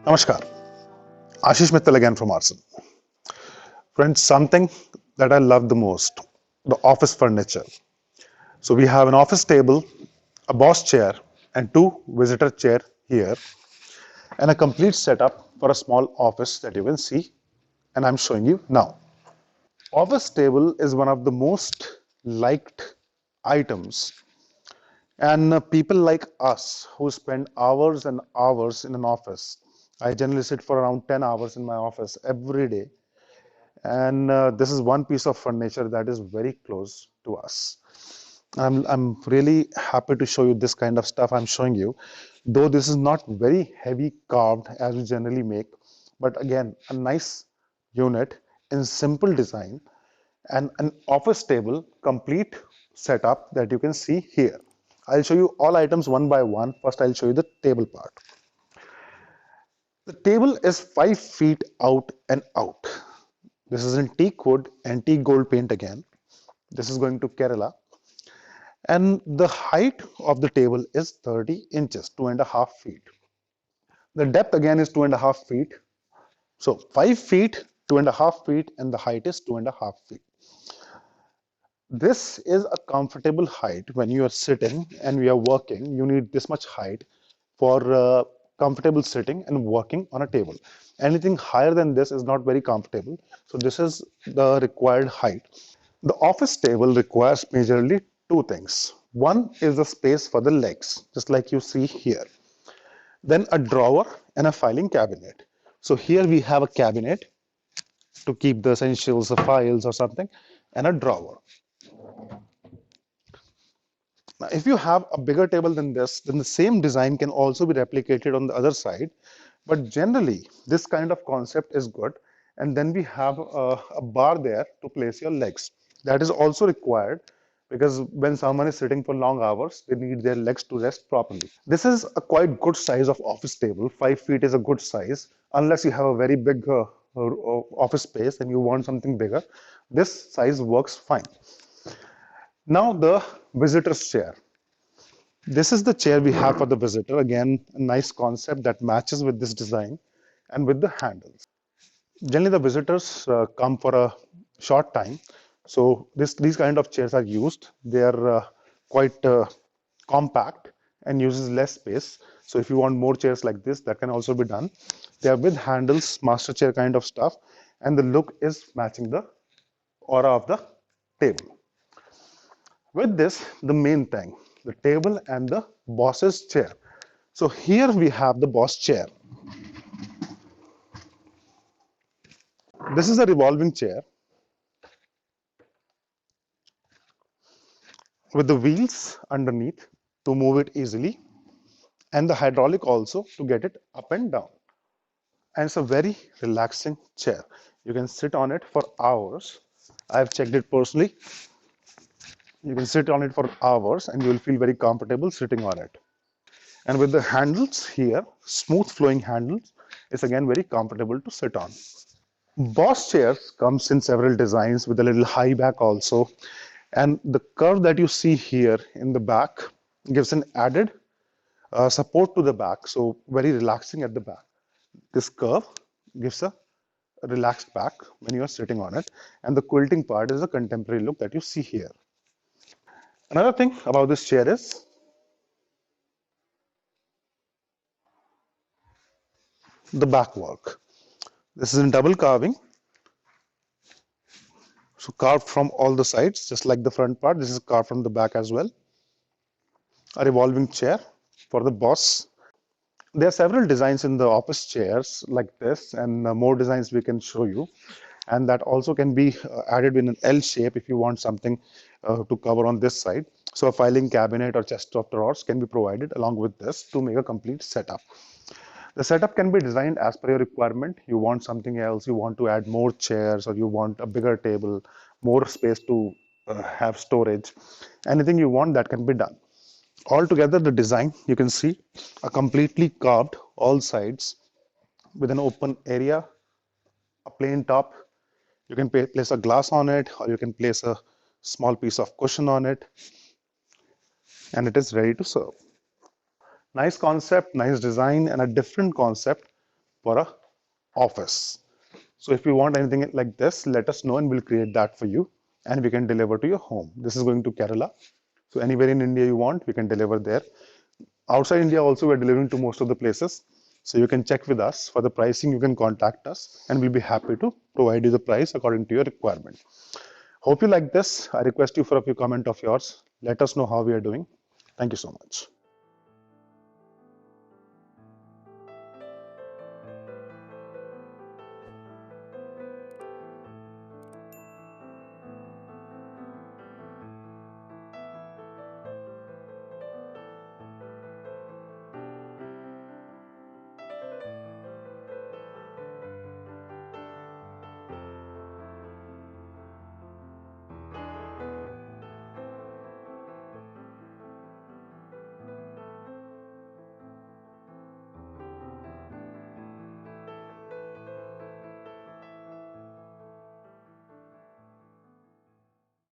Namaskar, Ashish Mittal again from Arson. Friends, something that I love the most, the office furniture. So we have an office table, a boss chair, and two visitor chair here, and a complete setup for a small office that you can see, and I'm showing you now. Office table is one of the most liked items, and people like us who spend hours and hours in an office. I generally sit for around 10 hours in my office every day. And this is one piece of furniture that is very close to us. I'm really happy to show you this kind of stuff I'm showing you, though this is not very heavy carved as we generally make, but again, a nice unit in simple design and an office table complete setup that you can see here. I'll show you all items one by one. First, I'll show you the table part. The table is 5 feet out and out. This is in teak wood, antique gold paint again. This is going to Kerala. And the height of the table is 30 inches, 2.5 feet. The depth again is 2.5 feet. So 5 feet, 2.5 feet, and the height is 2.5 feet. This is a comfortable height when you are sitting and we are working. You need this much height for comfortable sitting and working on a table. Anything higher than this is not very comfortable. So this is the required height. The office table requires majorly two things. One is the space for the legs, just like you see here. Then a drawer and a filing cabinet. So here we have a cabinet to keep the essentials, the files or something, and a drawer. Now, if you have a bigger table than this, then the same design can also be replicated on the other side. But generally, this kind of concept is good. And then we have a bar there to place your legs. That is also required because when someone is sitting for long hours, they need their legs to rest properly. This is a quite good size of office table. 5 feet is a good size, unless you have a very big office space and you want something bigger. This size works fine. Now the visitor's chair. This is the chair we have for the visitor. Again, a nice concept that matches with this design and with the handles. Generally, the visitors come for a short time. So these kind of chairs are used. They are quite compact and uses less space. So if you want more chairs like this, that can also be done. They are with handles, master chair kind of stuff. And the look is matching the aura of the table. With this, the main thing, the table and the boss's chair. So here we have the boss chair. This is a revolving chair with the wheels underneath to move it easily and the hydraulic also to get it up and down. And it's a very relaxing chair. You can sit on it for hours. I've checked it personally. You can sit on it for hours and you will feel very comfortable sitting on it. And with the handles here, smooth flowing handles, it's again very comfortable to sit on. Boss chairs comes in several designs with a little high back also. And the curve that you see here in the back gives an added support to the back. So very relaxing at the back. This curve gives a relaxed back when you are sitting on it. And the quilting part is a contemporary look that you see here. Another thing about this chair is the back work. This is in double carving. So carved from all the sides, just like the front part. This is carved from the back as well. A revolving chair for the boss. There are several designs in the office chairs like this, and more designs we can show you. And that also can be added in an L shape if you want something to cover on this side. So a filing cabinet or chest of drawers can be provided along with this to make a complete setup. The setup can be designed as per your requirement. You want something else, you want to add more chairs, or you want a bigger table, more space to have storage. Anything you want, that can be done. Altogether, the design, you can see a completely carved all sides with an open area, a plain top. You can place a glass on it, or you can place a small piece of cushion on it, and it is ready to serve. Nice concept, nice design, and a different concept for a office. So if you want anything like this, let us know and we'll create that for you and we can deliver to your home. This is going to Kerala. So anywhere in India you want, we can deliver there. Outside India also, we're delivering to most of the places. So you can check with us for the pricing. You can contact us and we'll be happy to provide you the price according to your requirement. Hope you like this. I request you for a few comment of yours. Let us know how we are doing. Thank you so much.